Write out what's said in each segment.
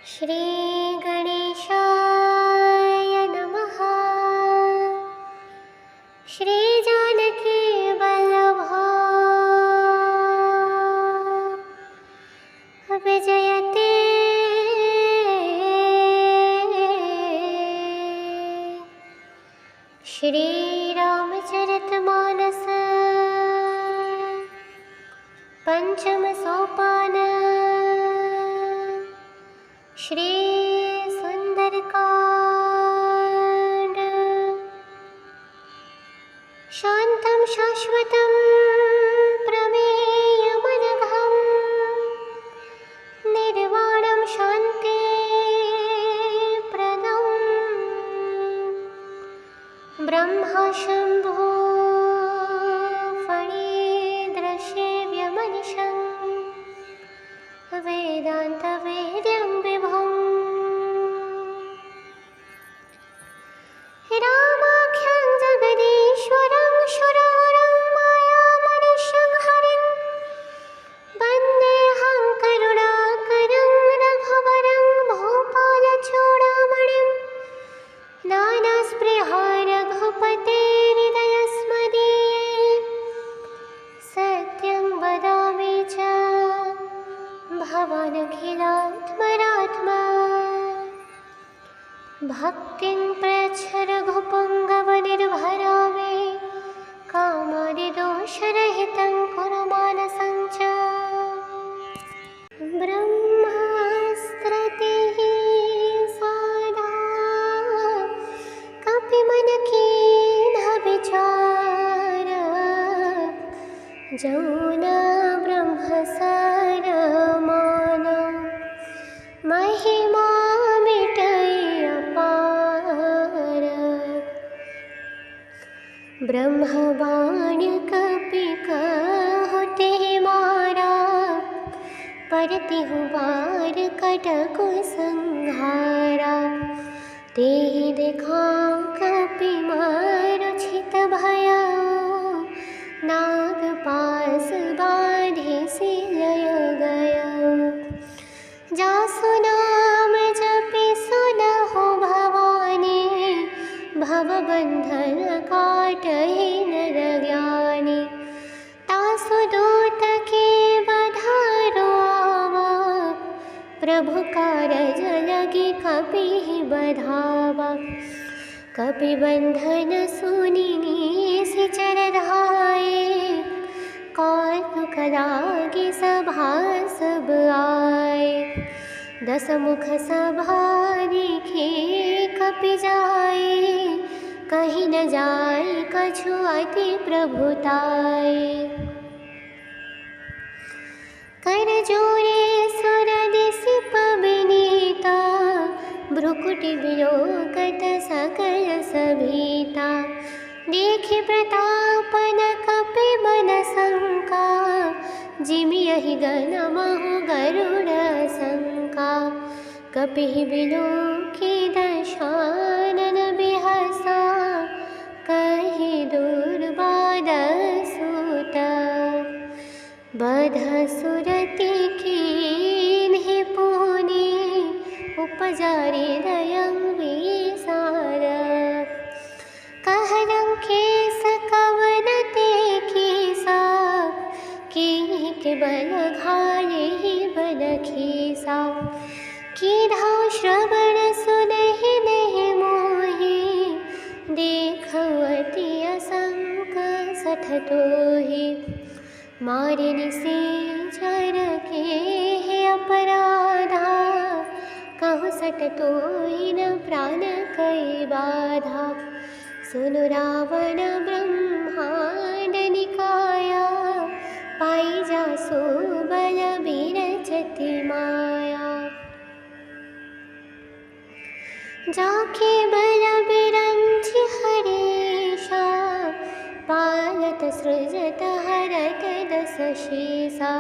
श्री गणेशाय नमः। श्री जानकी वल्लभा विजयते। श्री रामचरितमानस पंचम सोपान। श्री सुंदरकांड। शांतं शाश्वतं प्रमेयमनघं निर्वाणं शान्तिप्रदं ब्रह्मा शम्भो फणीन्द्रसेव्यमनिशं वेदान्तवेद्यं विभुम् रामाख्यं जगदीश्वरं शूरं मायामनिशं हरिं वन्देऽहं करुणाकरं रघुवरं भूपालचूडामणिं नानास्पृहा रघुपतेर्हृदयस्मदीये सत्यं वदामि च भवानखिलात्मरात्मा भक्तिं प्रयच्छ रघुपुङ्गवनिर्भरा मे कामादिदोषरहितं कुरु मानसं च। ब्रह्मास्त्रैः साधा कपिमनकीन् विचार जौन ब्रह्मसार मान महिमा ब्रह्मवाण कपि कहते मारा परतिहु बार कटकु संहारा। तेहि देखा कपि मूर्छित भया नागपाश बाधे सिलय गया। जासु नाम जपि सुनहु भवानी भवबंधन काटहि नर ज्ञानी। तासु दूत के बधारो आवा प्रभु कारज लगी कपिहि बधावा। कपि बंधन सुनि निशिचर धाये कौतुक लागी सभा सब आए। दस मुख सभा दिखे कपि जाए कहीं न जाए कछु अति प्रभुताए। कर जोरे सुर दिसिप विनीता भ्रुकुटि विलोकत सकल सभीता। देखि प्रतापन कपि मन शंका जिमियहि गण महु गरुड़ शंका। कपिहि विलोकि दशानन बिहसा कहि दुर्बाद सूत। बध सुरति कीन्हि पुनि उपजारि दयं विसार। कहलं केस कवन ते कीसा के बल घाले बल खीसा। कीधा श्रवण सुनहि नहीं मोहि देखवती असंक सठ तोहि। मारि निशाचर के हे अपराधा कहु सठ तोहि न प्राण कई बाधा। सुनु रावण ब्रह्मांड निकाया पाई जासु बल बिरचति माया। जाके बल बिरंचि हरीशा पालत सृजत हरत दस शीसा।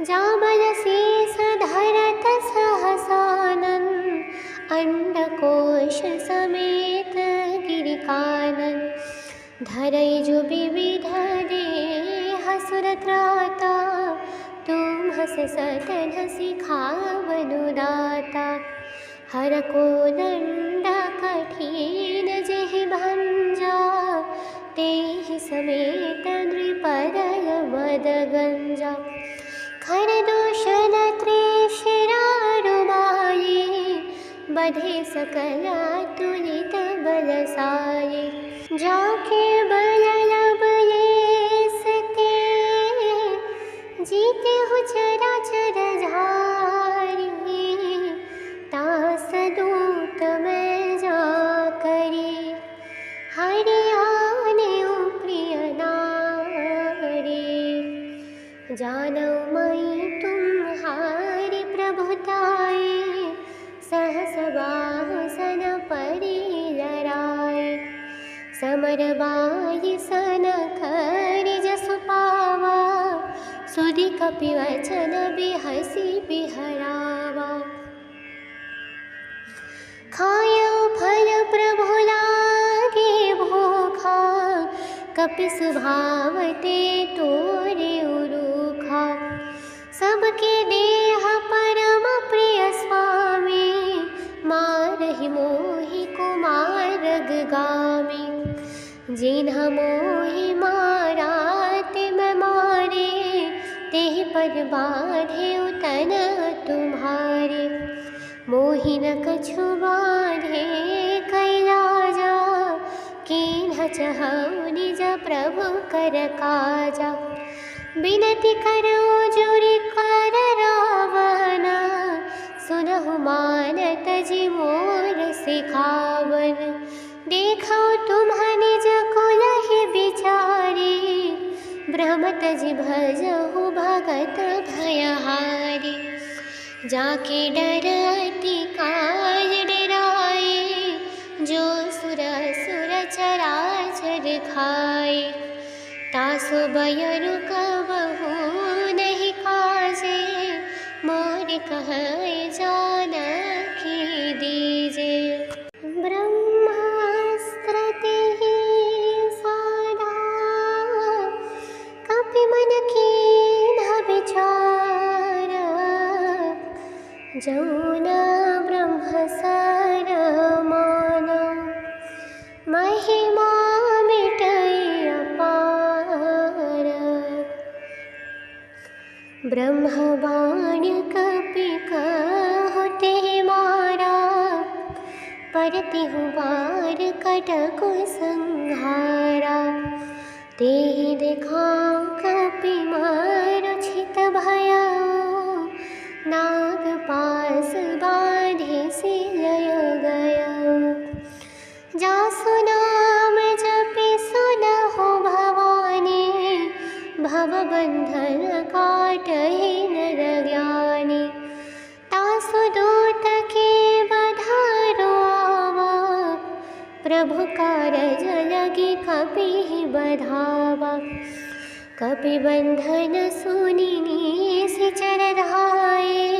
जा बल शेष धरत सहसानन अंडकोश समेत गिरिकानन। धरई जो विविध देह सुर त्राता तुम हस सतन सिखावनु दाता। हर को दंड कठिन जेहि भंजा, तेहि समेत नृपदय बद गंजा। खर दूषण त्रिशिरारुबाये, बधे सकल तुलित बलसाये। जाके बल लब लेसते, जीते हु चराचर झारी। तास दूत मैं जा करी, हरि आने प्रिय नारी। जानौ मई तुम्हारी प्रभुताई, सहस बाहु सन परि लराए। समर बाई सन खरि जसु पावा, सुधि कपि वचन बिहसी बिहरावा। खायौ फल प्रभु लागे भूखा, कपि सुभावते तोरे उरूखा। सबके देह परम प्रिय स्वामी, मारहि मोहि कुमारग गामी। जिन्ह मोहि मारा तिम मारे, तेहि पर बाधे उतन तुम्हारे। मोहि न कछु बाधे कैलाजा, कीन्ह चहउ निज प्रभु कर काजा। बिनती करो जुरि कर रावण, सुनहु मानत जि मोर सिखावन। देखौ तुम्ह निज कुलहि बिचारी, ब्रह्मत जि भजहु भगत भयहारी। जाके डर अति काल डराए, जो सुर असुर चराचर खाए। तासु बयरु कबहु नहीं काजे, मोर कहै जानकी दीजे। ब्रह्मास्त्र तेहि साधा, कपि मन कीन्ह विचार। जौन ब्रह्म सर माना, महिमा मिटै अपार। ब्रह्मवाणी कपि कहु तेहि मारा, परतिहु बार कटकु संहारा। तेहि देखाउ कपि मारु छित भयउ, नाग पास बाँधे सिलय गयउ। जासु नाम जपि सुनहु भवानी, भवबंधन काटहि नर ज्ञानी। तासु दूत के बधारो आवा, प्रभु कारज लगी कपि बधावा। कपि बंधन सुनि निशिचर धाये,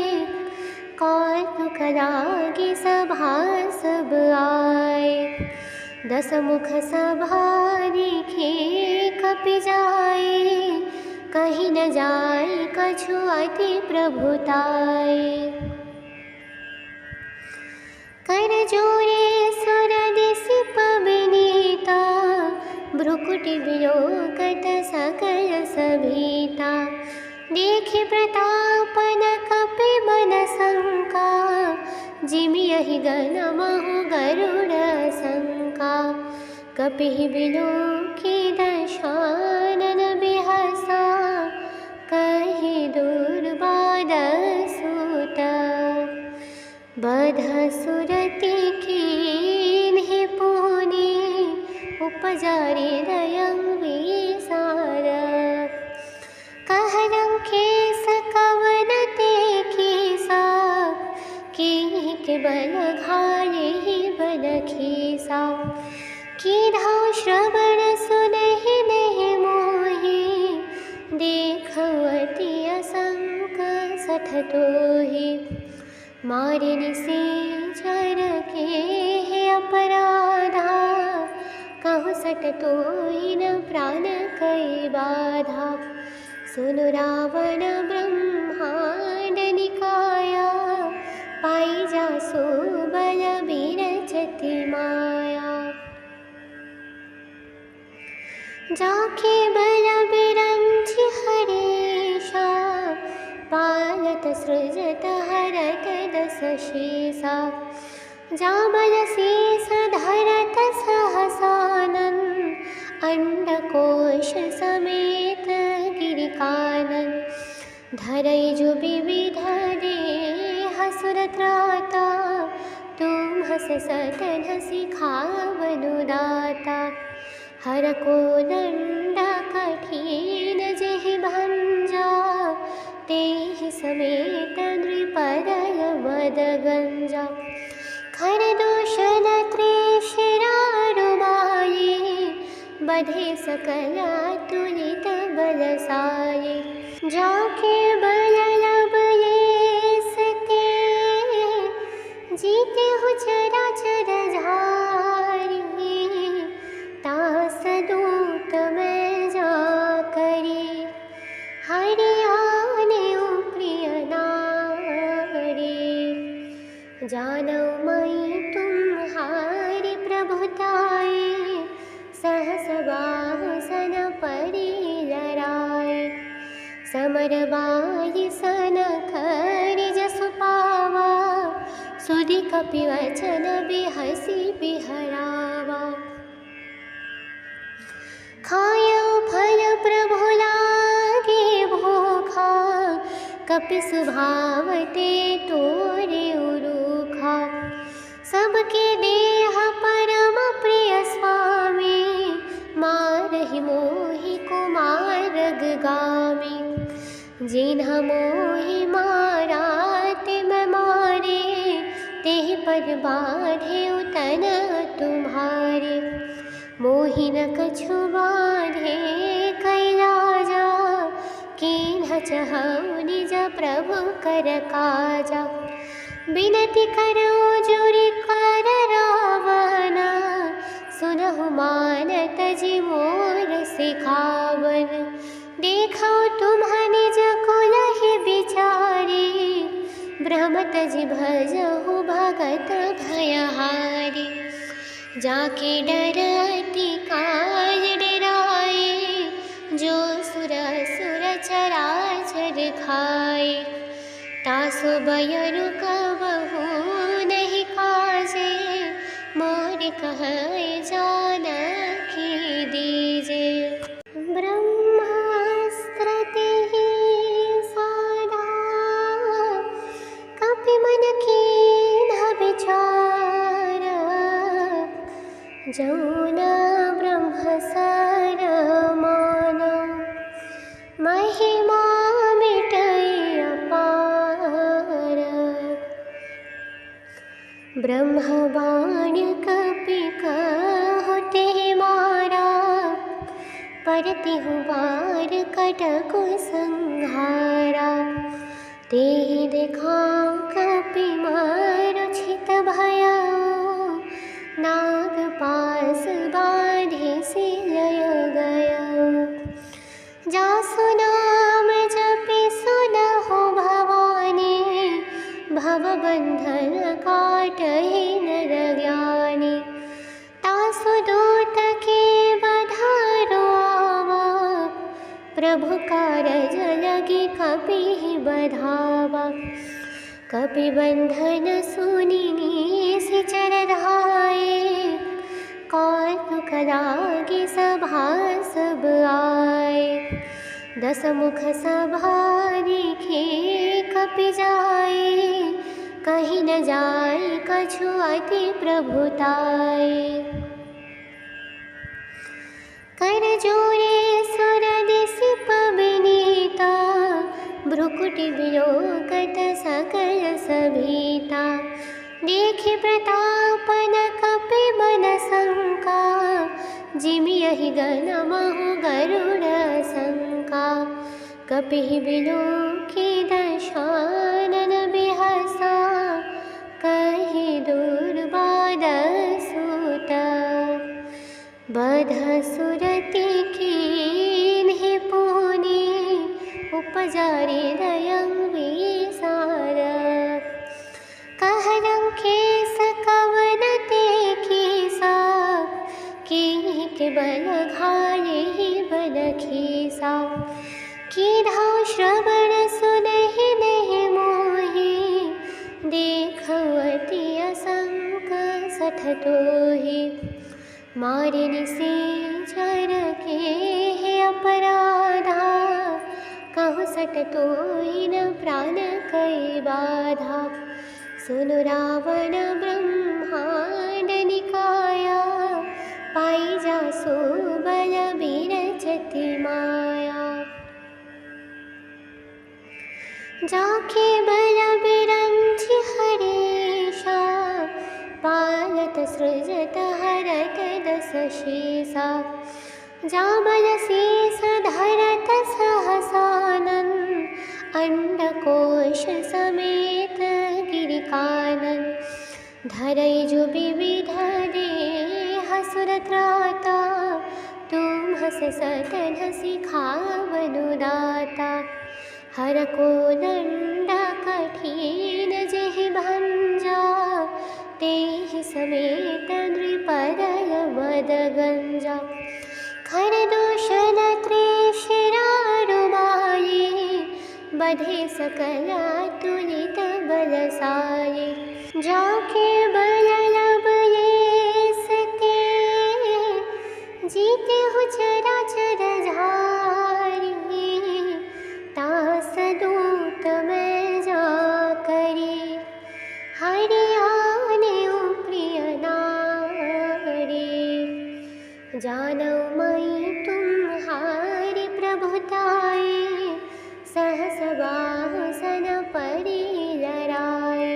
कौतुक लागे सभासब आए। दस मुख सभा दिखे कपि जाए, कहीं न जाए कछु अति प्रभुताए। कर जोरे सुर दिसिप विनीता, भ्रुकुटि बिलोकत सकल सभीता। देखे प्रतापन कपि मन शंका, जिमियहि गण महु गरुड़ शंका। कपिहि बिलोकी दशानन बिहसा, कहि दुर्बाद सूत। बध सुरति कीन्हि पुनि, उपजारि दयं विसार। कहलं केस कवन ते कीसा, के बल घाले बल खीसा। कीन्हउ श्रवण सुनहि नहीं मोहि, देखवति असंक सठ तोहि। मारे निसेचर के हे अपराधा, कहु सठ तोहि न प्राण कई बाधा। सुनु रावण ब्रह्मा पाई जासु बल बिरचति माया। जाके बल बिरंचि हरीशा, पालत सृजत हरत दस शेषा। जा बल शेष धरत सहसानन, अंडकोश समेत गिरिकानन। धरई जो विविध देह सुर त्राता, तुम हस सतन सिखावनु दाता। हर को दंड कठिन जेहि भंजा, तेहि समेत नृपदय मद गंजा। खर दूषण त्रिशिरारुबाये, बधे सकल तुलित बलसाये। जाके बल लब लेसते, जीते हो चराचर झारी। तास दूत मैं जा करी, हरियाने प्रिय नारी। जानौ मई तुम्हारी प्रभुताई, सहस बाहुसन परि लराए। समर बाई सन खरि जसु पावा, सुधि कपि वचन बिहसी बिहरावा। खायौ फल प्रभु लागे भूखा, कपि सुभावते तोरे उरूखा। सबके देह परम प्रिय स्वामी, मारहि मोहि कुमारग गामी। जिन्ह मोहि मारा तिम मारे, तेहि पर बाधे उतन तुम्हारे। मोहि न कछु बाधे कैलाजा, कीन्ह चहउ निज प्रभु कर काजा। बिनती करो जुरि कर रावना, सुनहु मानत जि मोर सिखावन। देखौ तुम्ह निज कुलहि बिचारी, ब्रह्मत जि भजहु भगत भयहारी। जाके डरति काल डराए, जो सुर असुर चराचर खाए। तासु बयरु कबहु नहीं काजे, मोर कहै जानकी दीजे। ब्रह्मास्त्र तेहि साधा, कपि मन कीन्ह विचार। जौन ब्रह्म सर माना, महिमा मिटै अपार। ब्रह्म बाण कपि कहु तेहि मारा, परतिहु बार कटकु संहारा। तेहि देखाउ कपि मूर्छित भयउ, नाग पास बाधे सिलय गयउ। जासु नाम जपि सुनहु भवानी, भवबंधन काटहि नर ज्ञानी। तासु दूत के बधारो आवा, प्रभु कारज लगी कपि बधावा। कपि बंधन सुनि निशिचर धाये, कौतुक लागी सभा सब आए। दस मुख सभा दिखे कपि जाए, कहीं न जाए कछु अति प्रभुताए। कर जोरे सुर दिसि पवनीता, भ्रुकुटि विलोकत सकल सभीता। देखि प्रतापन कपि मन शंका, जिमियहि गण महु गरुड़ शंका। कपिहि बिलोकि दशानन बिहसा, कहि दुर्बाद सुत। बध सुरति कीन्हि पुनि, उपजारि दयं विसार। खेस कवन ते खीसा, के बल घाले ही बल खीसा। कीधा श्रवण सुनहि देहि मोहि, देखवती असंक सठ तोहि। मारे निसेचर के हे अपराधा, कहु सठ तोहि न प्राण कई बाधा। सुनु रावण ब्रह्मांड निकाया, पाई जासु बल बिरचति माया। जाके बल बिरंचि हरीशा, पालत सृजत हरत दस शीसा। जा बल शेष धरत सहसानन, अंडकोश समेत गिरिकानन। धरई जो विविध देह सुर त्राता, तुम हस सतन सिखावनु दाता। हर को दंड कठिन जेहि भंजा, तेहि समेत नृपदय मद गंजा। खर दूषण त्रिशिरारुबाये, बधे सकल तुलित बलसाये। जाके बल लब लेसते, जीते हु चराचर झारी। तास दूत मैं जा करी, हरियाने प्रिय नारी। जानौ मई तुम्हारी प्रभुताई, सहस बासन परि लराए।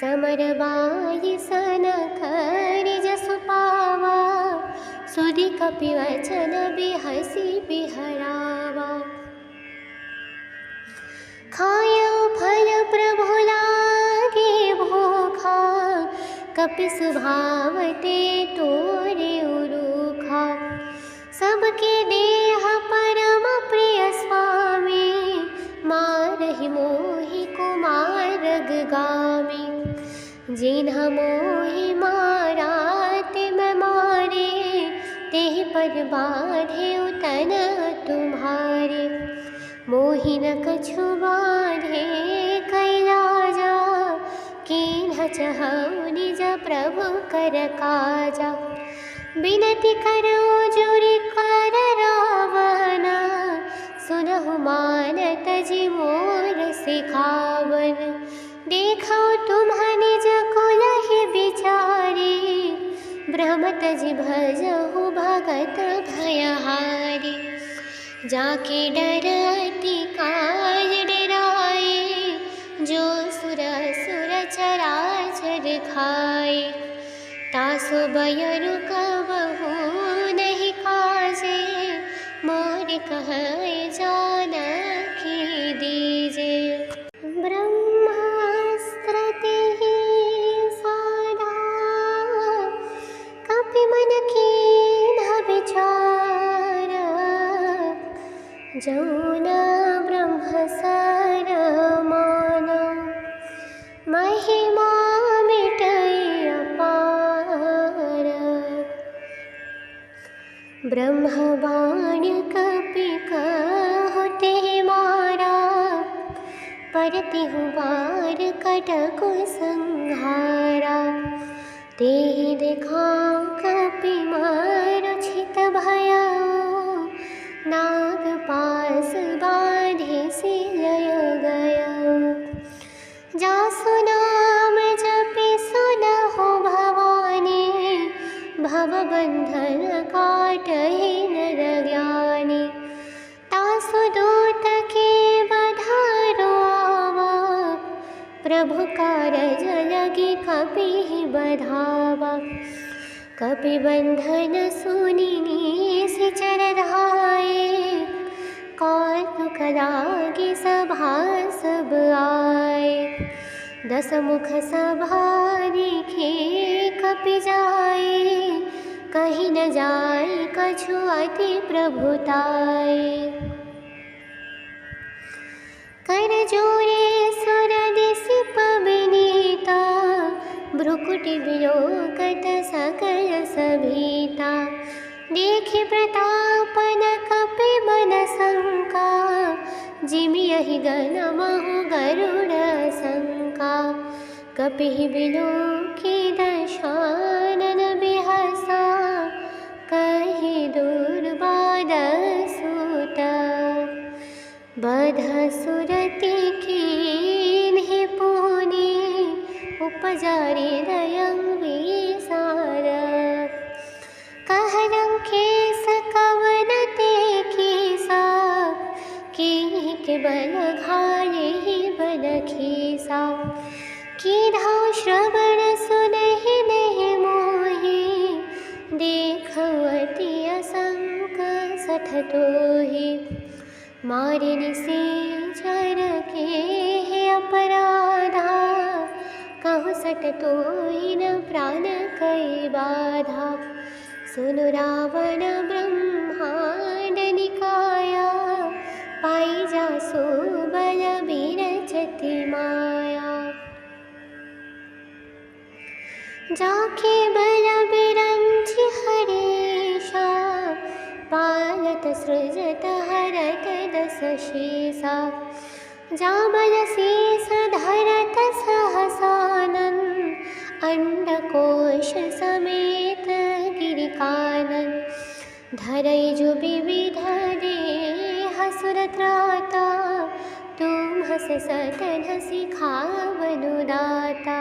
समर बाई सन खरि जसु पावा, सुधि कपि वचन बिहसी बिहरावा। खायो फल प्रभु लागे भोखा, कपि सुभावते तोरे उरूखा। सबके देह परम प्रिय स्वामी, मारहि मोहि कुमार गामी। जिन्ह मोहि मारा तिम मारे, तेहि पर बाढ़े उतन तुम्हारे। मोहि न कछु बाढ़े कैलाजा, कीन्ह चहु निज प्रभु कर काजा। बिनती करो जुरि कर रावण, सुनहु मानत जि मोर सिखावन। देखो तुम्ह निज कुलहि बिचारी, भ्रमत जि भजहु भगत भयहारी। जाके डर अति काल डराए, जो सुर असुर चराचर खाए। तासु बयरु कबहु नहीं काजे, मोर कहै जानकी दीजे। ब्रह्मास्त्र तेहि साधा, कपि मन कीन्ह विचार। जौन ब्रह्म सर माना, महिमा मिटै अपार। ब्रह्म बाण कपि कहु तेहि मारा, परतिहु बार कटकु संहारा। तेहि देखाउ कपि मारु छित भयउ, नाग पास बाँधे सिलय गयउ। जासु नाम जपि सुनहु भवानी, भवबंधन काटहि नर ज्ञानी। तासु दूत के बधारो आवा, प्रभु कारज लगी कपि बधावा। कपि बंधन सुनि निशिचर धाये, कौतुक लागी सभा सब आए। दस मुख सभा दिखे कपि जाए, कहीं न जाए कछु अति प्रभुताए। कर जोरे सुर दिसि पवनीता, भ्रुकुटि विलोकत सकल सभीता। देखि प्रतापन कपि बन शंका, जिमियहि गण महु गरुड़ शंका। कपिहि विलोकि दशानन बिहसा, कहि दुर्बाद सुत। बध सुरति कीन्हि पुनि, उपजारि दयं विसार। कहलं केस कवन ते कीसा, कीन्हि के बल घालिहि बल खीसा। कीन्हौ श्रवण सुनहि नहीं मोहि, देखौ अति असंक सठ तोहि। मारि निशाचर के हे अपराधा, कहु सठ तोहि न प्राण कई बाधा। सुनु रावण ब्रह्मांड निकाया, पाई जासु बल बिरचति माया। जाके बल बिरंचि हरीशा, पालत सृजत हरत दस शीसा। जा बल शेष धरत सहसानन, अंडकोश समेत गिरिकानन। धरई जो विविध देह सुर त्राता, तुम हस सतन सिखावनु दाता।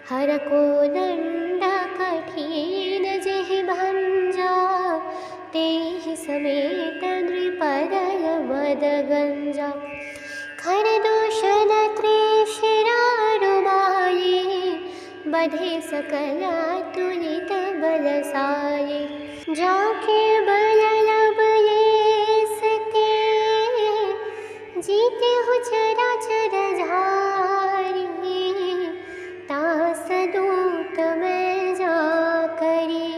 हर को दंड कठिन जेहि भंजा, तेहि समेत नृपदय मद गंजा। खर दूषण त्रिशिरारुमाये, बधे सकल तुलित बलसाये। जाके बल लब लेसते, जीते हु चराचर झारी। तास दूत मैं जा करी,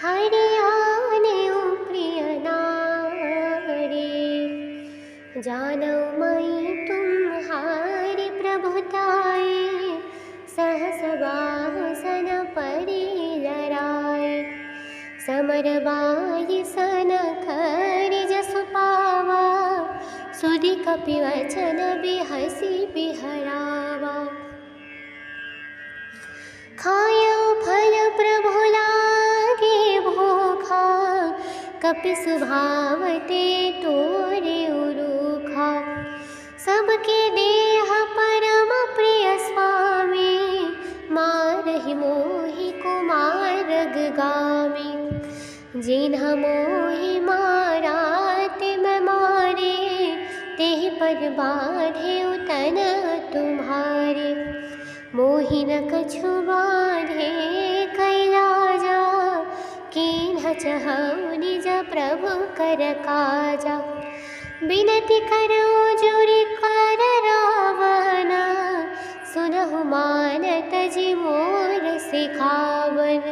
हरियाने प्रिय नारी। जानौ मई तुम्हारी प्रभुताई, सहस बाहुसन परि लराए। समर बाई सन खरि जसु पावा, सुधि कपि वचन बिहसि बिहरावा। खायौ फल प्रभु लागे भूखा, कपि सुभावते तोरे उरूखा। सबके देह परम प्रिय स्वामी, मारहि मोहि कुमार गामी। जिन्ह मोहि मारा तिम मारे, तेहि पर बाढ़े उतन तुम्हारे। मोहि न कछु बाधे कैलाजा, कीन्ह चहउ निज प्रभु कर काजा। बिनति करौ जुरि कर रावण, सुनहु मानत जि मोर सिखावन।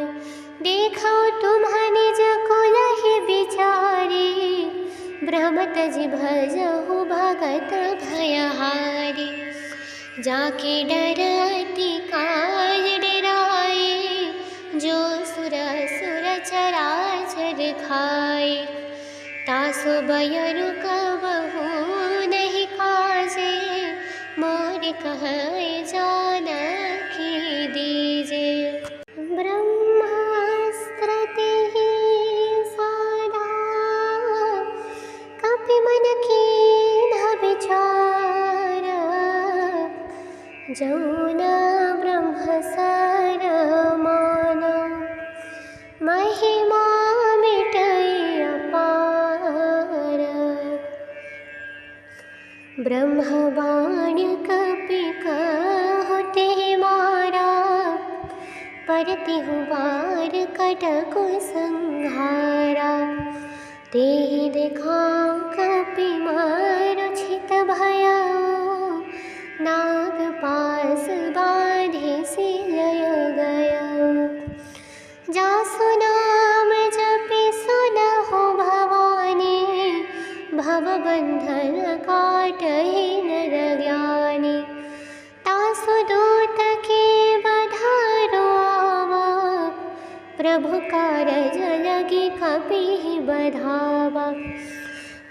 देखौ तुम्ह निज कुलहि बिचारी, ब्रह्मत जि भजहु भगत भयहारी। जाके डर अति काज डराए, जो सुर असुर चराचर खाए। तासु बयरु कबहु नहीं काजे, मोर कहै जानकी दीजे। ब्रह्मास्त्र तेहि साधा, कपि मन कीन्ह विचार। जौन ब्रह्म सर माना, महिमा मिटै अपार। ब्रह्मबाण कपि कहु तेहि मारा, परतिहु बार कटकु संहारा। तेहि देखाउ कपि मारु छित भयउ, नाग पास बाधे सिलय गयउ। जासु नाम जपि सुनहु भवानी, भवबंधन काटहि नर ज्ञानी। तासु दूत के बधा प्रभु कारज लगे कपि बधावा।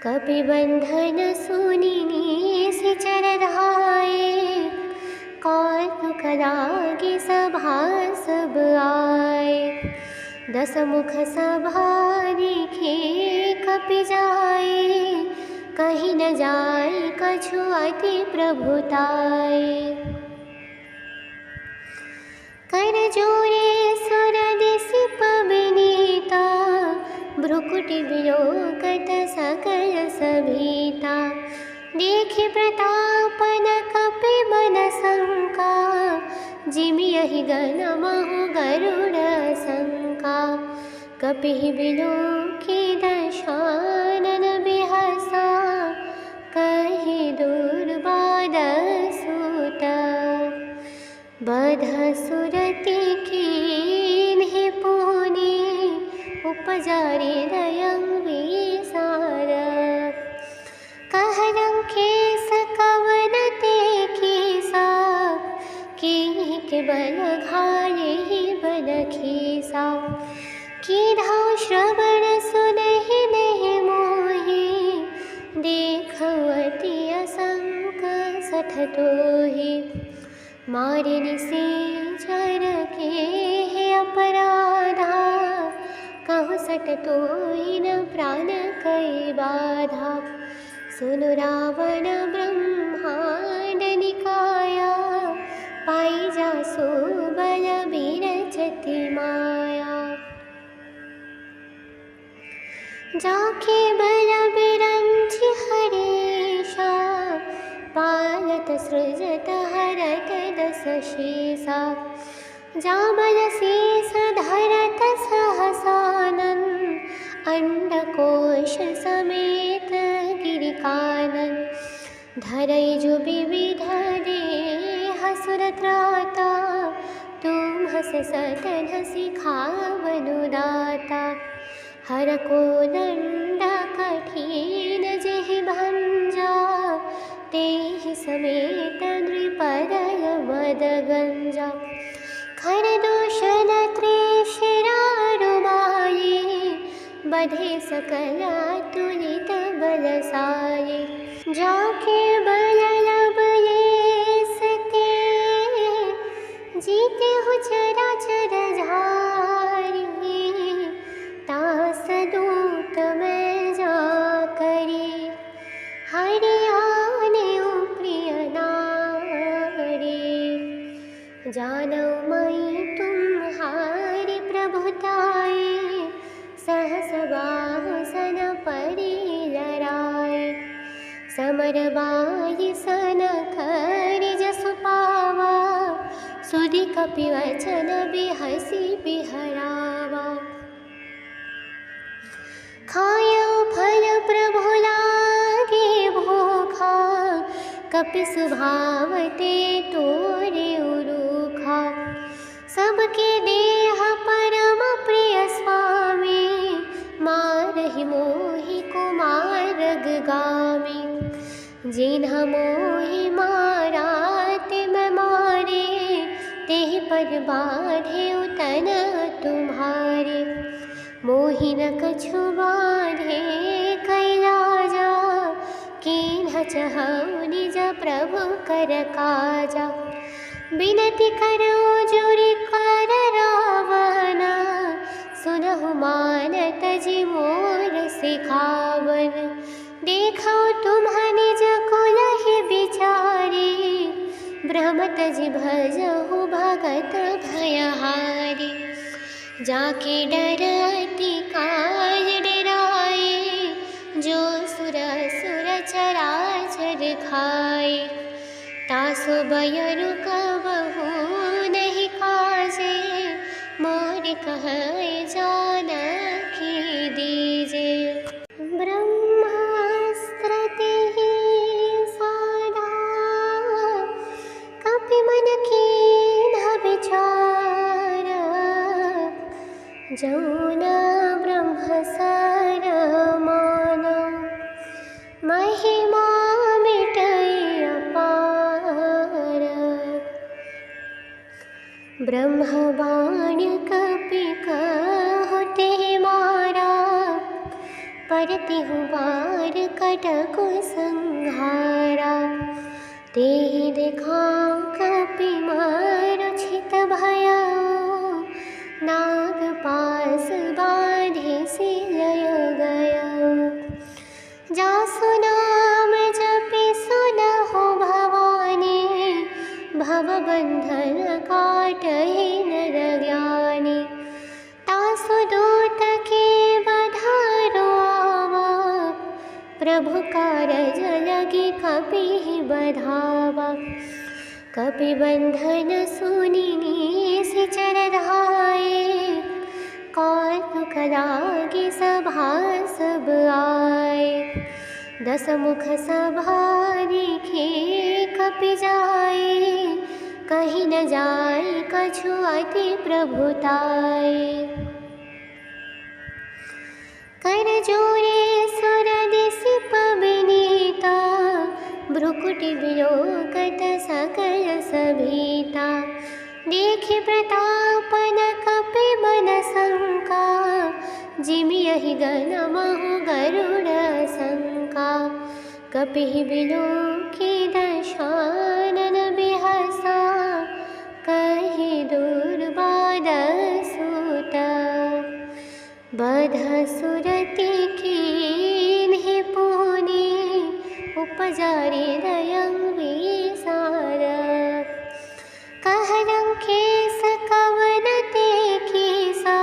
कपि बंधन सुनि सिचर धाये, कौतुक लागे सभा सब आए। दस मुख सभा देखे कपि जाए, कहीं न जाए कछु अति प्रभुताए। कर जोरे सुर दिसि पवनीता, भ्रुकुटि विलोकत सकल सभीता। देखे प्रतापन कपि मन शंका, जिमियहि गण महु गरुड़ शंका। कपिहि विलोकि दशानन बिहसा, कहि दुर्बाद सुत। बध सुरति कीन्हि पुनि, उपजारि दयं विसार। कहलं केस कवन ते कीसा, के बल घाले बल खीसा। कीन्हौ श्रवण सुनहि नहीं मोहि, देखौ अति असंक सठ तोहि। मारि निशाचर के अपराधा, कहु सठ तोहि न प्राण कई बाधा। सुनु रावण ब्रह्मांड निकाया, पाई जासु बल बिरचति माया। जाके बल बिरंचि हरेशा, पालत सृजत हरत दस शेषा। जा बल शेष धरत सहसानन, अंडकोश समेत गिरिकानन। धरई जो विविध देह सुर त्राता, तुम हस सतन सिखावनु दाता। हर को दंड कठिन जेहि भंजा, तेहि समेत नृपदय बद गंजा। खर दूषण त्रिशिरारुमाये, बधे सकल तुलित बलसाये। जाके बल लब लेसते, जीते हु चराचर झारी। तास दूत मैं जा करी, हरि आने प्रिय नारी। जानौ मई तुम्हारी प्रभुताए, सहस बाहु सन परि लराए। समर बाहि सन खरि जसु पावा, सुधि कपि वचन बिहसि बिहरावा। खायौ फल प्रभु लागे भूखा, कपि सुभावते तोरे उरूखा। सबके देह परम प्रिय स्वामी, मारहि मोहि कुमार गामी। जिन्ह मोहि मारा तिम मारे, तेहि पर बाधे उतन तुम्हारे। मोहि न कछु बाधे कैलाजा, कीन्ह चहु निज प्रभु कर काजा। बिनती करो जुरि कर रावण, सुनहु मानत जि मोर सिखावन। देखौ तुम्ह निज कुलहि विचारी, ब्रह्मत जि भजहु भगत भयहारी। जाके डर अति काज डराए, जो सुर असुर चराचर खाए। तासु बयरु कबहु नहीं काजे, मोर कहै जानकी दीजे। ब्रह्मास्त्र तेहि साधा, कपि मन कीन्ह विचार। जौन ब्रह्म सर मान, महिमा मिटै अपार। ब्रह्मबाण कपि कहते मारा, परति बार कटकु संहारा। तेहि देखा कपि मारुछित भया, नाग पास बाधे सिलय गया। जासु नाम जपि सुनहु भवानी, भवबंधन काटहि नर ज्ञानी। तासु दूत के बधारो आवा, प्रभु कारज लगी कपि बधावा। कपि बंधन सुनि निशिचर धाये, कौतुक लागे सभा सब आए। दस मुख सभा देखे कपि जाए, कहीं न जाए कछु अति प्रभुताए। कर जोरे सुर दिसिप विनीता, भ्रुकुटि विलोकत सकल सभीता। देखे प्रतापन कपि मन शंका, जिमियहि गण महु गरुड़ शंका। कपिहि विलोकि दशानन बिहसा, कहि दुर्बाद सूत। बध सुरति कीन्हि पुनि, उपजारि दयं विसार। कहलं केस कवन ते कीसा,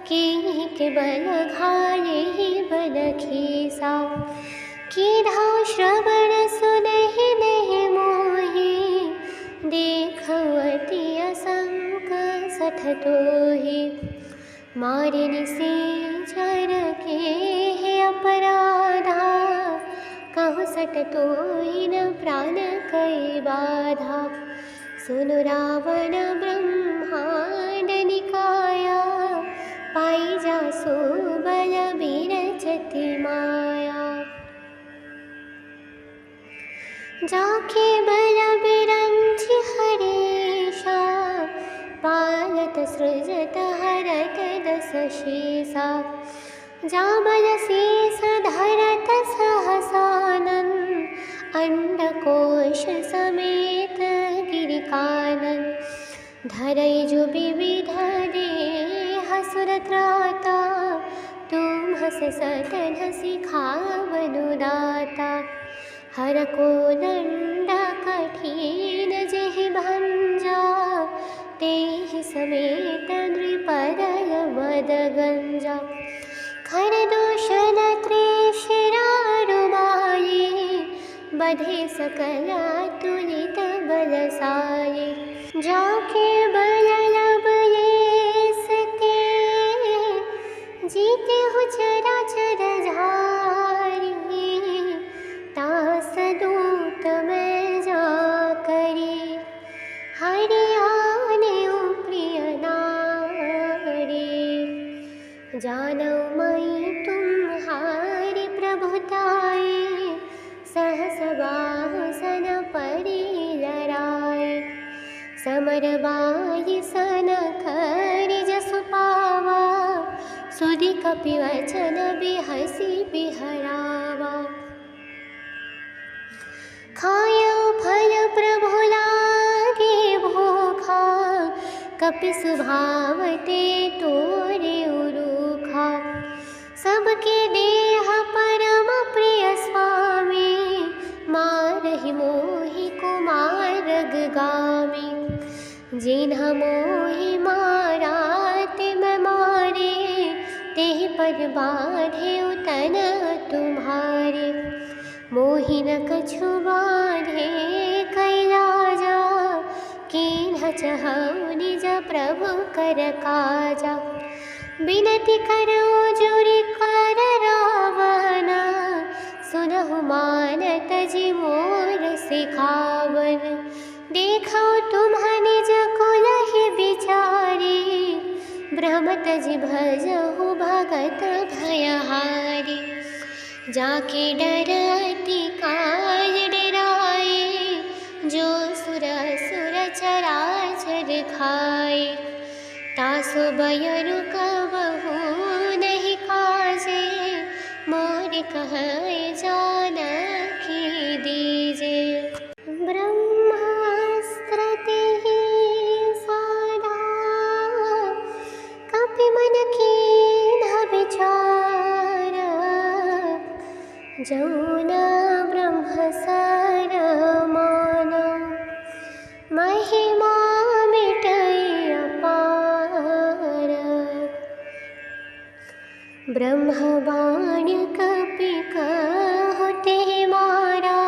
कीन्हि के बल घाले बल खीसा। कीन्हा श्रवण सुनहि नहीं मोहि, देखऊ अति असंक सठ तोहि। मारि निशाचर के हे अपराधा, कहु सठ तोहि न प्राण कई बाधा। सुनु रावण ब्रह्मांड निकाया, पाई जासु बल बिरचति माया। जाके बल बिरंचि हरेशा, पालत सृजत हरत दस शेषा। जा बल शेष धरत सहसानन, अंडकोश समेत गिरिकानन। धरई जो विविध देह सुर त्राता, तुम हस सतन सिखावनु दाता। हर को दंड कठिन जेहि भंजा, तेहि समेत नृपदय वद गंजा। खर दूषण त्रिशिरारुबाये, बधे सकल तुलित बलसाये। जाके बल लब लेसते, जीते हु चराचर झारी। तास दूत मैं जा करी, हरि आने प्रिय नारी। जानौ मई तुम्हारी प्रभुताए, सहस बाहु सन परि लराए। समर बाहि सन खरि जसु पावा, सुधि कपि वचन बिहसि बिहरावा। खायौ फल प्रभु लागे भूखा, कपि सुभावते तोरे उरूखा। सबके देह परम प्रिय स्वामी, मारहि मोहि कुमारग गामी। जिन्ह मोहि मारा तिम मारे, तेहि पर बाधे तन तुम्हारे। मोहि न कछु बाधे कैलाजा, कीन्ह चहउ निज प्रभु कर काजा। बिनति करौ जुरि कर रावण, सुनहु मानत जि मोर सिखावन। देखौ तुम्ह निज कुलहि बिचारी, भ्रमत जि भजहु भगत भयहारी। जाके डरति काल डराए, जो सुर सुर चराचर खाए। तासो बयरु कबहु नहीं काजे, मोर कहै जानकी दीजे। ब्रह्मास्त्र तेहि साधा, कपि मन कीन्ह विचार। जौन ब्रह्म सर मान, महिमा मिटै अपार। ब्रह्मवाणी कपि कहु तेहि मारा,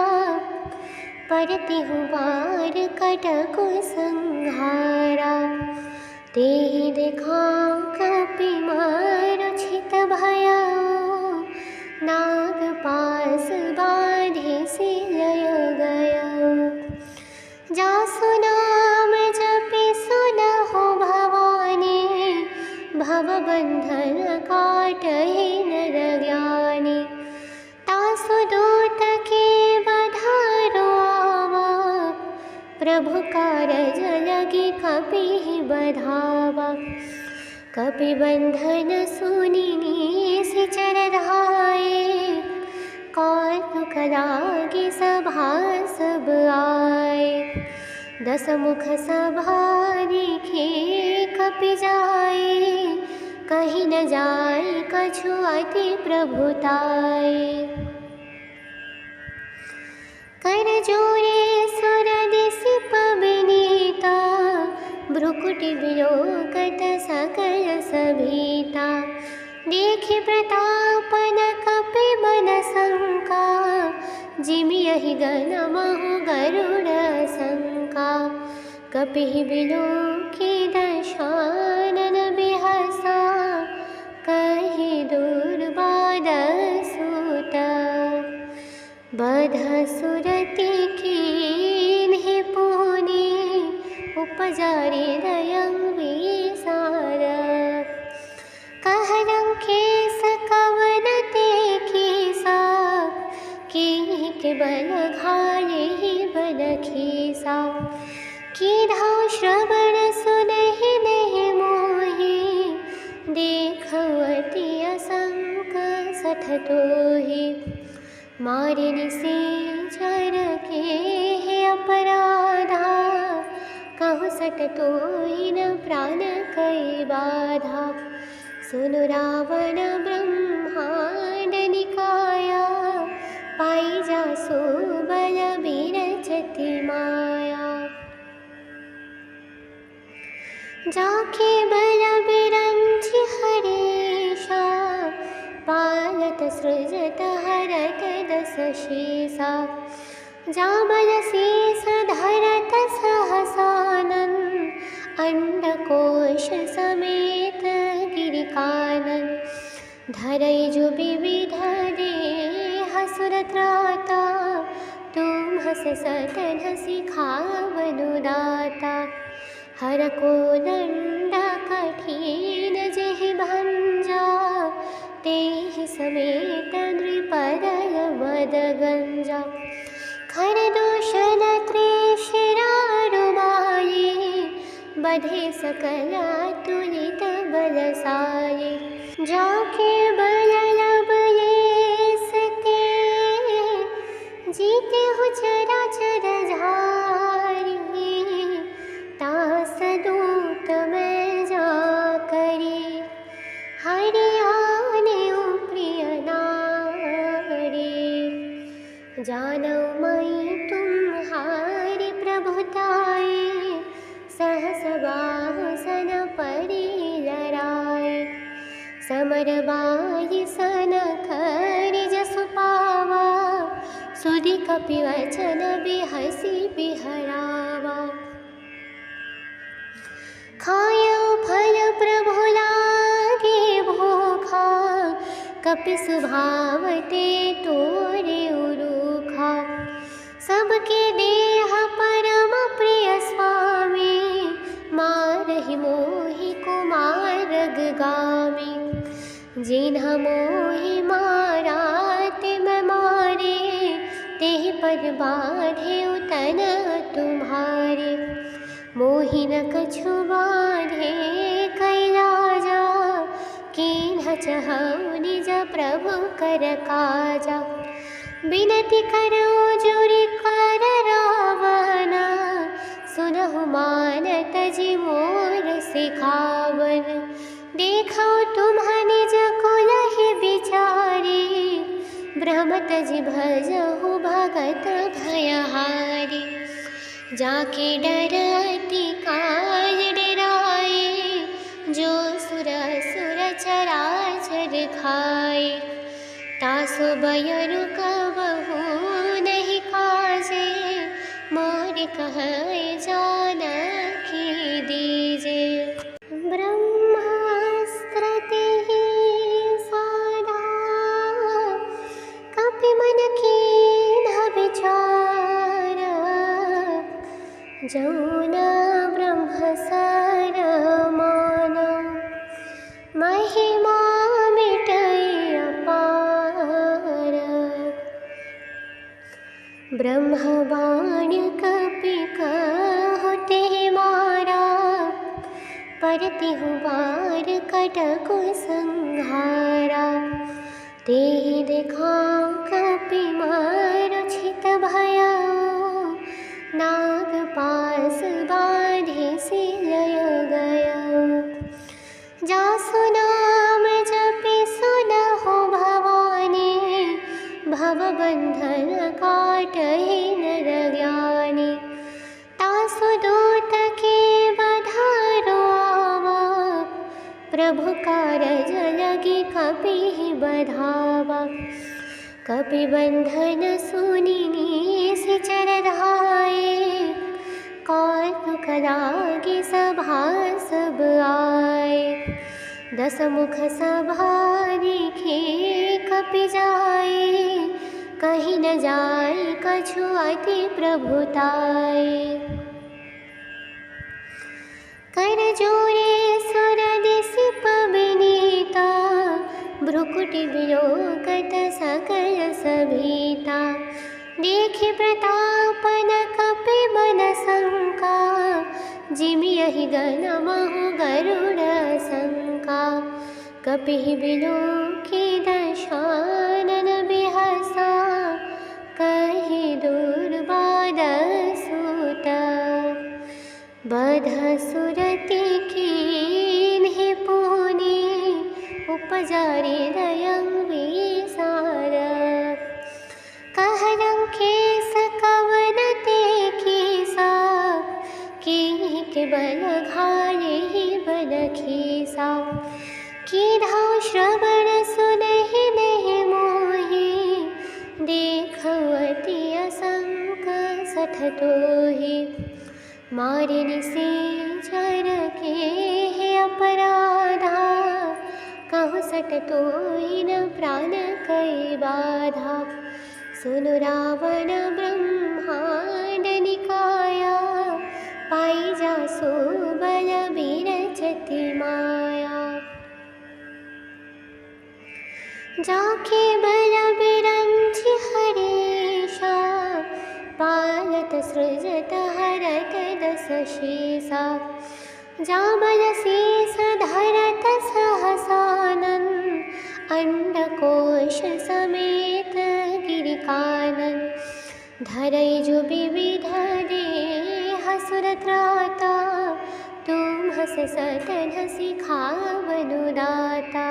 परतिहु बार कटकु संहारा। तेहि देखा कपि मूर्छित भयउ, नागपाश बाँधि सिलय गयउ। जासु नाम जपि सुनहु भवानी, भवबंधन काटहि नर ज्ञानी। तासु दूत के बधारो आवा, प्रभु कारज लगी कपि बधावा। कपि बंधन सुनि निशिचर धाये, कौतुक लागी सभासद आए। दस मुख सभा दिखे कपि जाए, कहीं न जाए कछु अति प्रभुताए। कर जोरे सुर दिसिप विनीता, भ्रुकुटि विलोकत सकल सभीता। देखि प्रतापन कपि मन शंका, जिमियहि गण महु गरुड़ शंका। कपिहि बिलोकि दशानन बिहसा, कहि दुर्बाद सूत। बध सुरति कीन्हि पुनि, उपजारि दयं विसार। कहलं केस कवन ते कीसा, कीन्हि के बल घालेहि बल खीसा। कीन्हउ श्रवण सुनहि नहीं मोहि, देखउ अति असंक सठ तोहि। मारि निशाचर के अपराधा, कहु सठ तोहि न प्राण कई बाधा। सुनु रावण ब्रह्मांड निकाया, पाई जासु बल बिरचति माया। जाके बल बिरंचि हरीशा, पालत सृजत हरत दस शीसा। जाबल शेष धरत सहसानन, अंडकोश समेत गिरिकानन। धरई जो विविध देह सुरत्राता, तुम हस सतन सिखावनु दाता। हर को दंड कठिन जेहि भंजा, तेहि समेत नृपदय मद गंजा। खर दूषण त्रिशिरारुबाये, बधे सकल तुलित बलसाये। जाके बल लब लेसते, जीते हु चराचर झारी। तास दूत मैं जा करी, हरियाने प्रिय नारी। जानौ मई तुम्हारी प्रभुताए, सहस बाहु सन परि लराए। समर बाहि सन खरि जसु पावा, सुधि कपि वचन बिहसि बिहरावा। खायौ फल प्रभु लागे भूखा, कपि सुभावते तोरे उरूखा। सबके देह परम प्रिय स्वामी, मारहि मोहि कुमारग गामी। जिन्ह मोहि मारा तिम मारे, तेहि पर बाढ़े उतन तुम्हारे। मोहिन कछु बाधे कैलाजा, कीन्ह चहु निज प्रभु कर काजा। बिनती करो जुरि कर रावण, सुनहु मानत जी मोर सिखावन। देखो तुम्ह निज कुलहि बिचारी, ब्रह्मत जी भजहु भगत भयहारी। जाके डर अति काल डराए, जो सुर असुर चराचर खाए। तासु बयरु कबहु नहीं काजे, मोर कहै जानकी दीजे। ब्रह्मास्त्र तेहि साधा, कपि मन कीन्ह विचार। जौन ब्रह्म सर माना, महिमा मिटै अपार। ब्रह्मबाण कपि कहु तेहि मारा, परतिहु बार कटकु संहारा। तेहि देखाउ कपि मूर्छित भयउ, नागपाश बाँधि सिलय गयउ। जासु नाम जपि सुनहु भवानी, भवबंधन काटहि नर ज्ञानी। तासु दूत के बधारो आवा, प्रभु कारज लगी कपि बधावा। कपि बंधन सुनि निश्चर धाये, कौतुक लागी सभासद आए। दस मुख सभा दिखे कपि जाए, कहीं न जाए कछु अति प्रभुताए। कर जोरे सुर दिसि पवनीता, भ्रुकुटि विलोकत सकल सभीता। देखि प्रतापन कपि मन शंका, जिमियहि गण महु गरुड़ शंका। कपिहि बिलोकि दशानन बिहसा, कहि दुर्बाद सूत। बध सुरति कीन्हि पुनि, उपजारि दयं विसार। कहलं खेस कवन ते कीसा, कीन्हि के बल घालिहि बल खीसा। कीन्हौ श्रवण सुनहि नहीं मोहि, देखौ अति असंक सठ तोहि। मारि निशाचर के हे अपराधा, कहु सठ तोहि न प्राण कै बाधा। सुनु रावण ब्रह्मांड निकाया, पाई जासु बल बिरचति माया। जाके बल बिरंचि हरीशा, पालत सृजत हरत दस शीसा। जा बल शेष धरत सहसानन, अंडकोश समेत गिरिकानन। धरै जो विविध देह सुर त्राता, तुम्हस सतन सिखावनु दाता।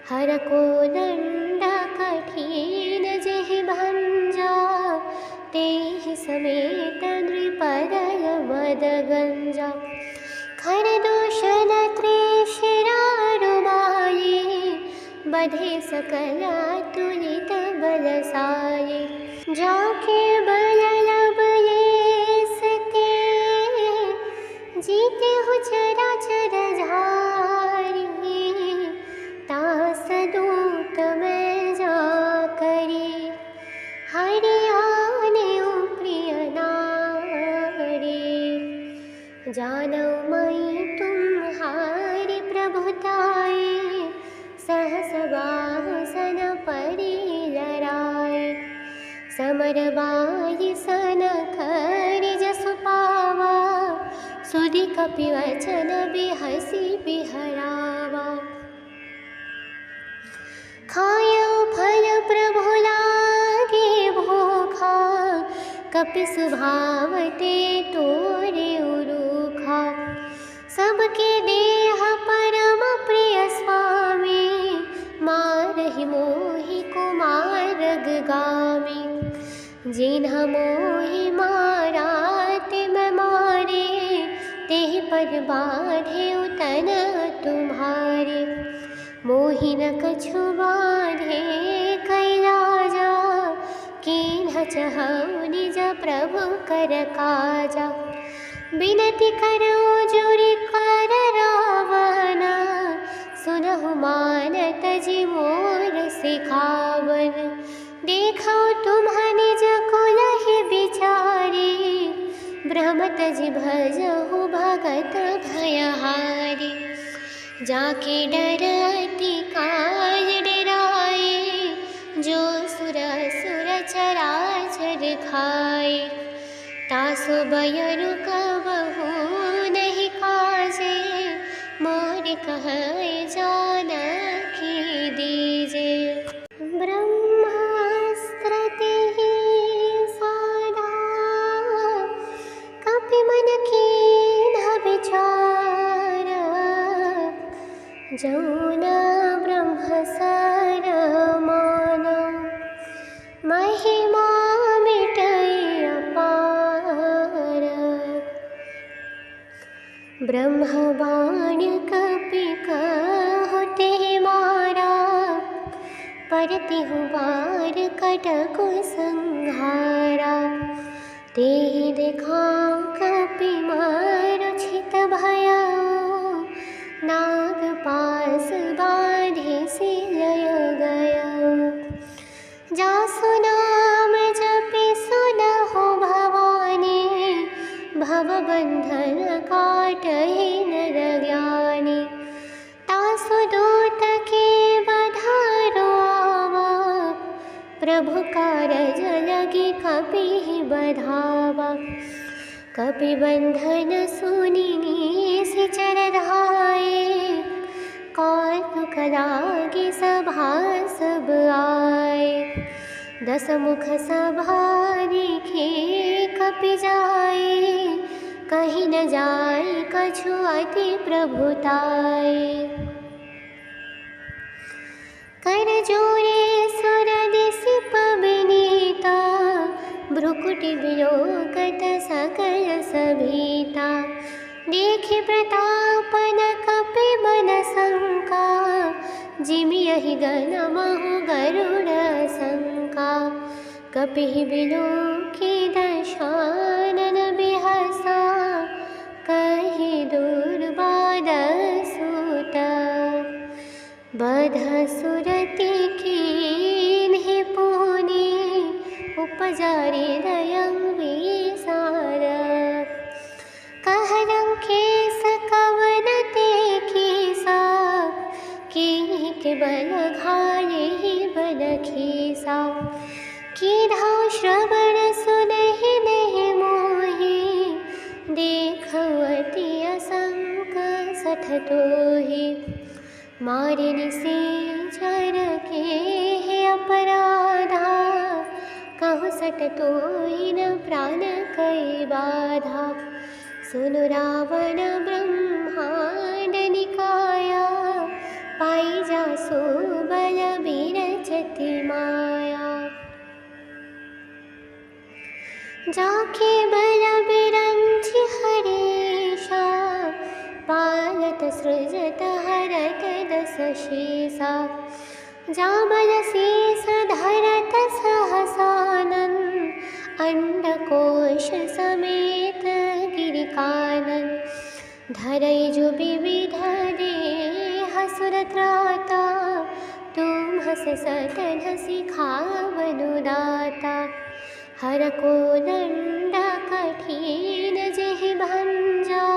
हर को दंड कठिन जेहि भंजा, तेहि समेत नृपदय बद गंजा। खर दूषण त्रिशिरारुबाये, बधे सकल तुलित बलसाये। जाके बल लब लेसते, जीते हु चराचर झारी। तास दूत मैं जा करी, हरियाने प्रिय नारी। जानौ मई तुम्हारी प्रभुताई, सहस बाहु सन परि लराए। समर बाई सन खरि जसु पावा, कपिवचन बिहसी बिहरावा। खायो फल प्रभु लागे भूखा, कपि स्वभाव ते तोरे उरूखा। सबके देह परम प्रिय स्वामी, मारहि मोहि कुमारग गामी। जिन्ह मोहि मारा तिम मारे, तेहि पर बाढ़े उतन तुम्हारे। मोहि न कछु बाढ़े कई राजा, कीन्ह चहउ निज प्रभु कर काजा। बिनती करो जुरि कर रावण, सुनहु मानत जि मोर सिखावन। देखो तुम्ह निज कुलहि बिचारी, ब्रह्मत जि भजहु भगत भयहारी। जाके डर अति काल डराए, जो सुर असुर चराचर खाए। तासु बयरु कबहु नहीं काजे, मोर कहै जानकी दीजे। ब्रह्मास्त्र तेहि साधा, कपि मन कीन्ह विचार। जौ न ब्रह्म सर माना, महिमा मिटै अपार। ब्रह्म बाण कपि कहु तेहि मारा, परतिहु बार कटकु संहारा। तेहि देखाउ कपि मूर्छित भयउ, नागपाश बाँधि सिलय गयउ। जासु नाम जपि सुनहु भवानी, भवबंधन काटहि नर ज्ञानी। तासु दूत के बधारो आवा, प्रभु कारज लगी कपि बधावा। कपि बंधन सुनि निशिचर धाये, कौतुक लागी सभा सब आए। दस मुख सभा देखे कपि जाए, कहीं न जाए कछु अति प्रभुताए। कर जोरे सुर दिसिप बिनीता, भ्रुकुटि विलोकत सकल सभीता। देखि प्रतापन कपि बन शंका, जिमियहि गण महु गरुड़ शंका। कपिहि बिलोकि दशानन बिहसा, कहि दुर्बाद सुत। बध सुरति कीन्हि पुनि, उपजारि दयं विसार। कहरं केस कवन ते कीसा, कीन्हि के बल घालेहि बल खीसा। कीन्हौ श्रवण सुनहि नहीं मोहि, देखउ अति असंक सठ तोहि। मारि निशाचर के हे अपराधा, कहु सठ तोहि न प्राण कई बाधा। सुनु रावण ब्रह्मांड निकाया, पाई जासु बल बिरचति माया। जाके बल बिरंचि हरीशा, पालत सृजत हरत दस शीसा। जा बल शेष धरत सहसानन, अंडकोश समेत गिरिकानन। धरै जो विविध देह सुर त्राता, तुम हस सतन सिखावनु दाता। हर को दंड कठिन जेहि भंजा,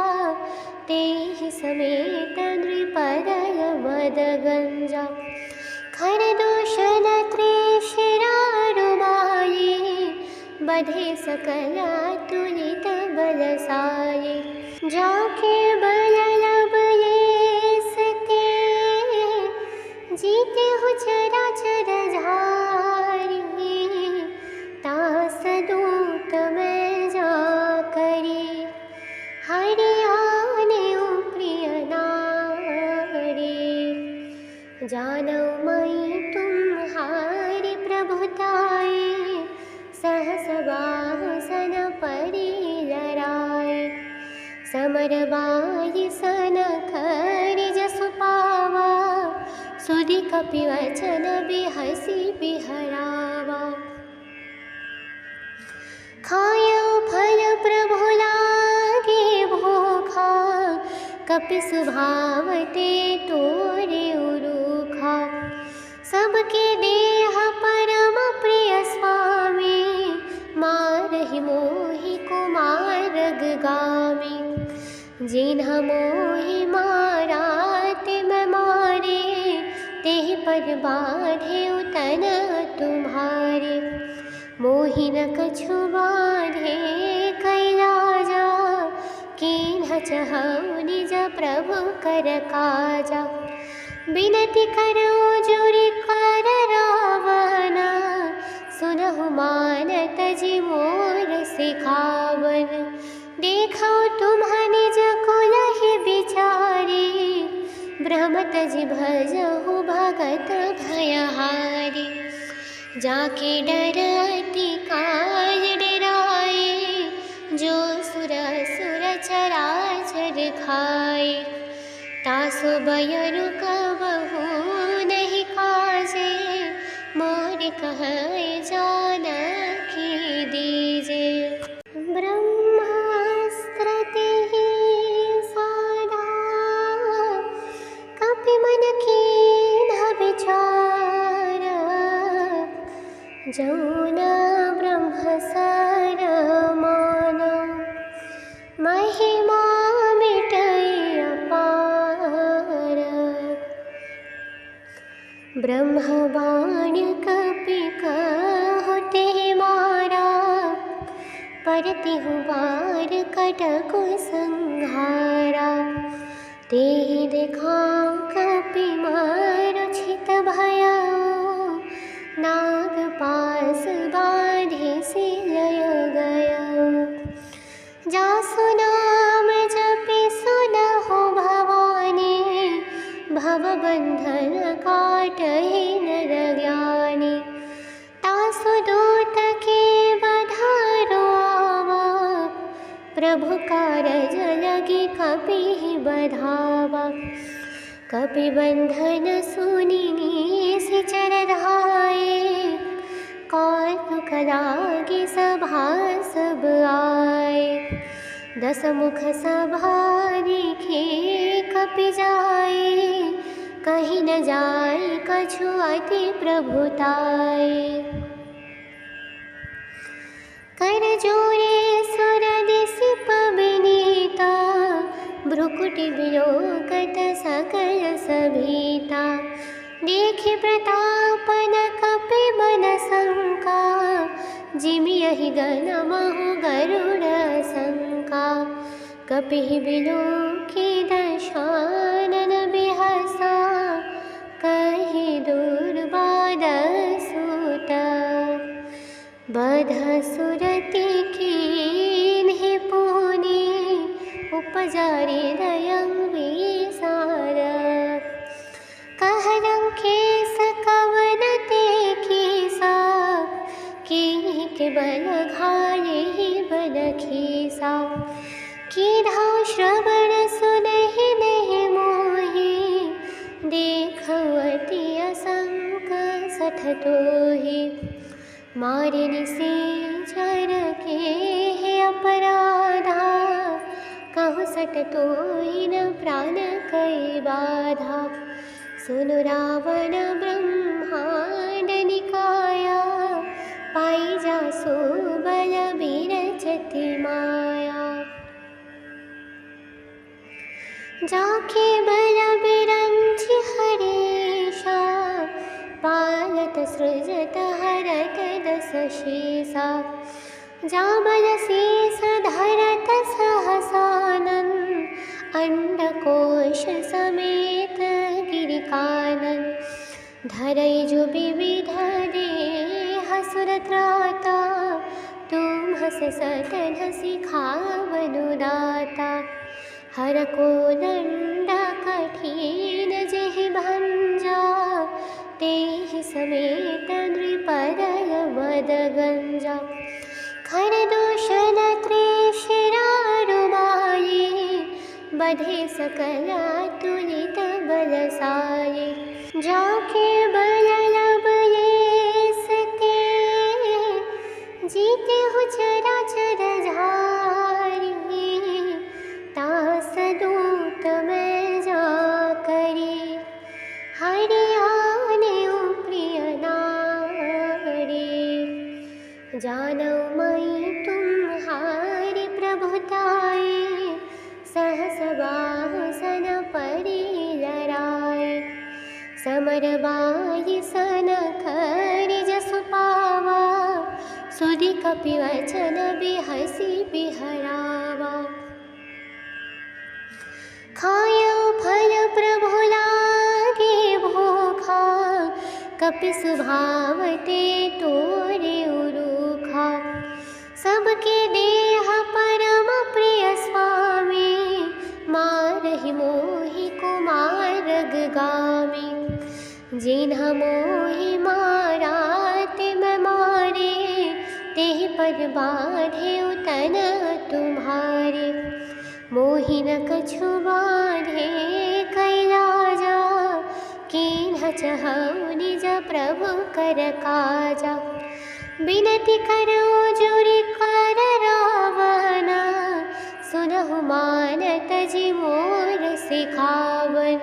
तेहि समेत नृपदय मदगंजा। खर दूषण त्रिशिरारुमाये, बधे सकल तुलित बलसाये। जाके बल लब ये सते, जीते हो चराचर झारी। तास दूत मैं जा करी, हरियाने प्रिय नारी। जानो मई तुम्हारी प्रभुताई, सहस बासन परि लराए। समर बाई सन खरि जसु पावा, सुधि कपि वचन बिहसी बिहरावा। खायो फल प्रभु लागे भोखा, कपि सुभावते तोरे उरुखा। सबके देह परम प्रिय स्वामी, मारहि मोहि कुमार गामी। जिन्ह मोहि मारा तिम मारे, तेहि पर बाधे उतन तुम्हारे। मोहि न कछु बाधे कैलाजा, कीन्ह चहउ निज प्रभु कर काजा। बिनती करो जुरि कर रावण, सुनहु मानत जि मोर सिखावन। देखो तुम्ह निज कुलहि बिचारी, ब्रह्मत जि भजहु भगत भयहारी। जाके डर अति काज डराए, जो सुर असुर चराचर खाए। तासु बयरु कबहु नहीं काजे, मोर कहै जानकी दीजे। ब्रह्मास्त्र तेहि साधा, कपि मन कीन्ह विचार। जौन ब्रह्म सर मान, महिमा मिटै अपार। ब्रह्मबाण कपि कहु तेहि मारा, परतिहु बार कटकु संहारा। तेहि देखाउ कपि मारु छित भयउ, नाग पास बाधे सिलय गयउ। जासु नाम जपि सुनहु भवानी, भवबंधन काटहि नर ज्ञानी। तासु दूत के बधारो आवा, प्रभु कारज लगे कपि बधावा। कपि बंधन सुनि निशिचर धाये, कौतुक लागे सभा सब आए। दस मुख सभा देखे कपि जाए, कहीं न जाए कछु अति प्रभुताए। कर जोरे सुर दिसिप विनीता, भ्रुकुटि विलोकत सकल सभीता। देखि प्रतापन कपि मन शंका, जिमियहि गण महु गरुड़ शंका। कपिहि विलोकि दशानन बिहसा, कहि दुर्बाद सूत। बध सुरति कीन्हि पुनि, उपजारि दयं विसार। कहलं केस कवन ते कीसा, कीन्हि के बल घालेहि बल खीसा। कीन्हउ श्रवण सुनहि नहीं मोहि, देखउ अति असंक सठ तोहि। मारि निशाचर के हे अपराधा, कहु सठ तोहि न प्राण कै बाधा। सुनु रावण ब्रह्मांड निकाया, पाई जासु बल बिरचति माया। जाके बल बिरंचि हरेशा, पालत सृजत हरत दस शीसा। जा बल शेष धरत सहसानन, अंडकोश समेत गिरिकानन धरै जो विविध देह सुरत्राता तुम हस सतन सिखावनु दाता हर को दंड कठिन जेहि भंजा तेहि समेत नृपदय बद गंजा खर दूषण त्रिशिरारुमाये बधे सकल तुलित बल साये जाके बल लब ये सते जीते हो चराचर झारी तास दूत मैं जा करी हरियाने प्रिय नारी जानो मई तुम्हारी प्रभुताई सहस बाहुसन परि लराए समर बाई सन खरि जसु पावा सुधि कपि वचन बिहसी बिहरावा खायो फल प्रभु लागे भूखा कपि सुभावते तोरे उरूखा सबके देह परम प्रिय स्वामी मारहि मोहि कुमार गामी जिन्ह मोहि मारा तिम मारे तेहि पर बाधे उतन तुम्हारे मोहि न कछु बाधे कैलाजा कीन्ह चहु निज प्रभु कर काजा बिनती करो जुरि कर रावण सुनहु मानत जी मोर सिखावन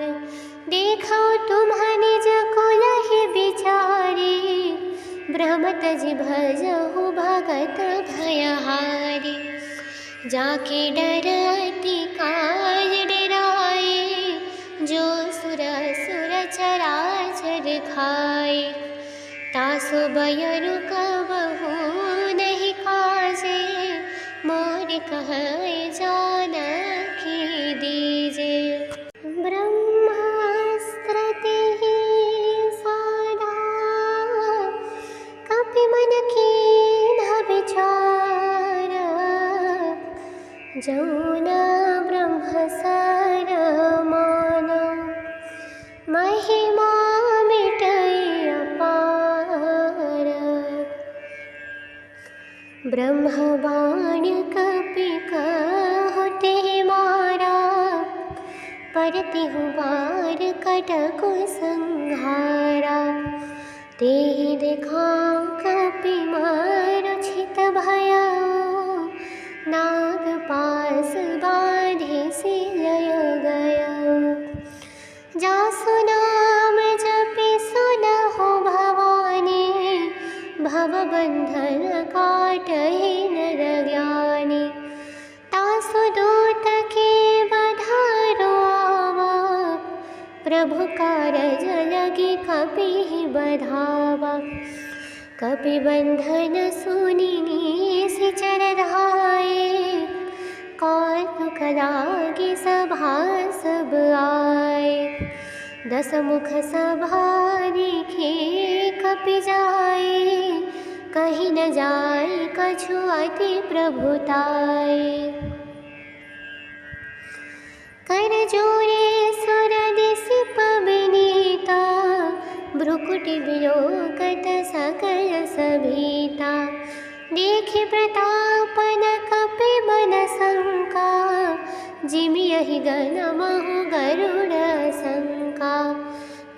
देखो तुम्ह निज कुलहि विचारी ब्रह्मत जी भजहु भगत भयहारी जाके डरति काज डराए जो सुर सुर चराचर खाए तासु बयरु कबहु नहीं काजे मोर कहै जानकी दीजे ब्रह्मास्त्र तेहि साधा कपि मन कीन्ह विचार जौन ब्रह्म सर मान महिमा मिटै अपार ब्रह्मवाण कपि कहते मारा परतिहु बार कटकु संहारा तेहि देखा कपि मारुछित भया नाग पास बाधे सिलय गया जासु नाम जपि सुनहु भवानी भवबंधन काटहि नर ज्ञानी तासु दूत के बधारो आवा प्रभु कारज लगी कपि बधावा कपि बंधन सुनी सिचर धाये कौतुक लागे सभा सब आए दस मुख सभा देखे कपि जाए कहीं न जाए कछु अति प्रभुताए कर जोरे सुर दिसि पवनीता भ्रुकुटि विलोकत सकल सभीता देखे प्रतापन कपि मन शंका जिमियहि गण महु गरुड़ शंका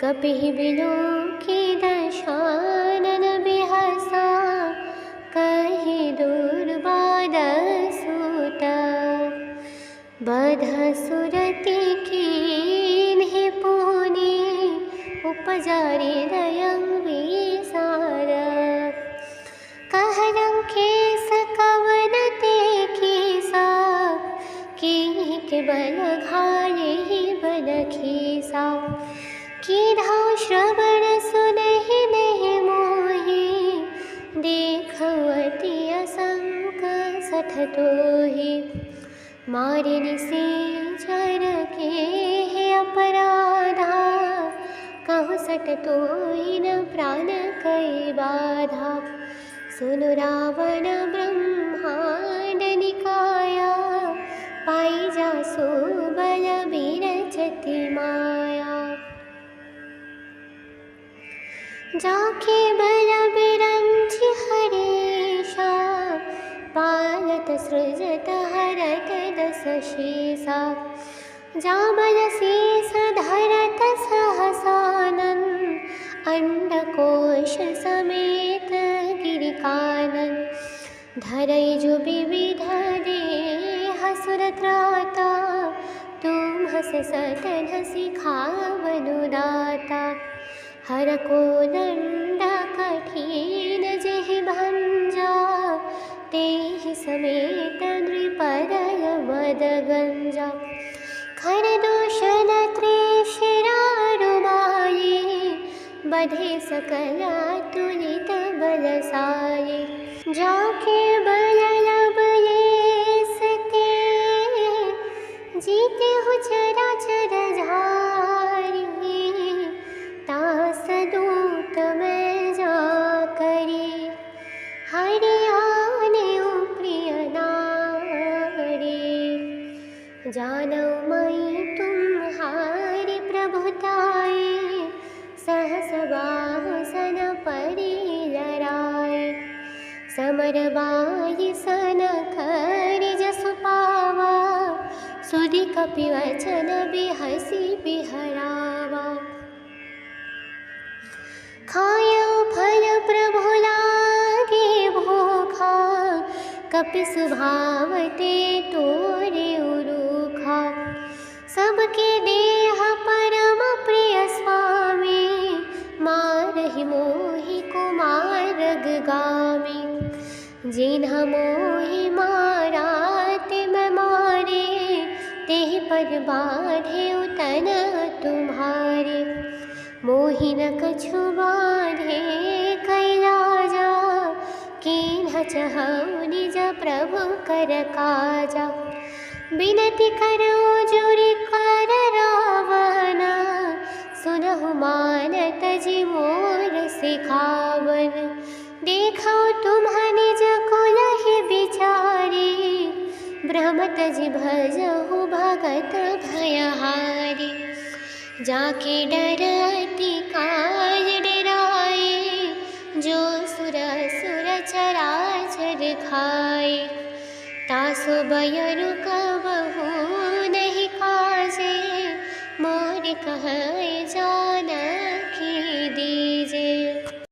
कपि विलोकि दशानन बिहसा कहि दुर्बाद सूत बध सुरति कीन्हि पुनि उपजारि दयं विसार कहलंकेश कवन ते कीसा के बल घाले बल खीसा कीधा श्रवण सुनहि नहीं मोहि देखवती असंक सठ तोहि मारिनि से चर सट तोहि न प्राण कई बाधा। सुनु रावण ब्रह्मांड निकाया, पाई जासु बल बिरचति माया। जाके बल बिरंचि हरेशा, पालत सृजत हरत दस शेषा। जा बल शेष धरत सहसानन, अंडकोश समेत गिरिकानन। धरई जो विविध देह सुर त्राता, तुम हस सतन सिखावनु दाता। हर को दंड कठिन जेहि भंजा, तेहि समेत नृपदय बद गंजा। खर दूषण त्रिशिरारुबाई, बधे सकल तुलित बलसाये। जाके बल लब येसते, जीते हु चराचर झारी। तास दूत मैं जा करी, हरि आने प्रिय नारी। जानौ मई तुम्हारी प्रभुताई, सहस बाहु सन परि लराए। समर बाई सन खरि जसु पावा, सुधि कपि वचन बिहसी बिहरावा। खायौ फल प्रभु लागे भूखा, कपि सुभावते तोरे उरूखा। सबके देह परम प्रिय स्वामी, मारहि मोहि कुमारग गामी। जिन्ह मोहि मारा तिम मारे, तेहि पर बाधे उतन तुम्हारे। मोहि न कछु बाधे कैलाजा, कीन्ह चहउ निज प्रभु कर काजा। बिनति करौ जुरि कर रावण, सुनहु मानत जि मोर सिखावन। देखौ तुम्ह निज कुलहि बिचारी, भ्रमत जि भजहु भगत भयहारी। जाके डरति काल डराए, जो सुर असुर चराचर खाए। तासु बयरु कबहु नहीं काजे, मोर कहै जान